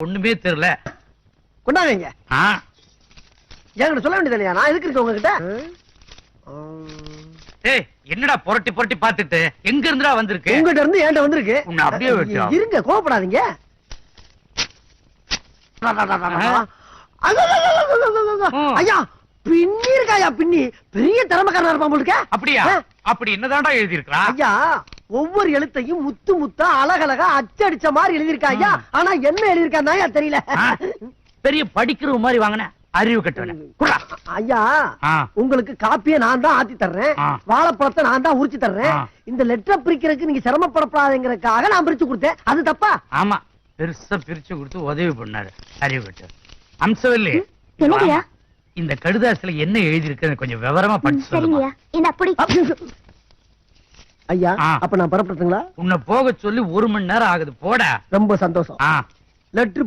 ஒண்ணுமே தெரியல. கொண்டாங்க. என்கிட்ட சொல்ல வேண்டியது இல்லையா? நான் எதுக்கு இருக்கேன் உங்ககிட்ட? ஏய், என்னடா புரட்டி புரட்டி பாத்துட்டு எங்க இருந்துடா வந்திருக்கு? உங்ககிட்ட இருந்து என்கிட்ட வந்திருக்கு. உன்னை அப்படியே வெட்டுறா. இருங்க, கோவப்படாதீங்க. ஐயா, பின்னி இருக்காயா? பின்னி பெரிய திறமைக்காரனா இருப்பான் போல இருக்க. அப்படியா? அப்படி என்னதான்டா எழுதி இருக்கா? ஐயா, ஒவ்வொரு எழுத்தையும் முத்து முத்தா அழகழகா அச்சடிச்ச மாதிரி எழுதியிருக்கா ஐயா. ஆனா என்ன எழுதியிருக்கா தெரியல. பெரிய படிக்கிற மாதிரி வாங்கின அறிவு கட்டவன. ஐயா, உங்களுக்கு காப்பியை நான் தான் ஆத்தி தர்றேன், வாழைப்பழத்தை நான் தான் உரிச்சு தர்றேன். இந்த லெட்டரை பிரிக்கிறதுக்கு நீங்க சிரமப்படப்படாதுங்கிறதுக்காக நான் பிரிச்சு கொடுத்தேன். அது தப்பா? ஆமா, பெருசா பிரிச்சு கொடுத்து உதவி பண்ணாரு அறிவு கட்ட. அம்சவல்லி, இந்த கடுதாசில என்ன எழுதி இருக்கு கொஞ்சம் விவரமா படிச்சு சொல்லுங்க. ஐயா, அப்ப நான் பரப்பட்டுங்களா? உன்னை போக சொல்லி 1 மணி நேரம் ஆகுது. போட. ரொம்ப சந்தோஷம். லெட்டர்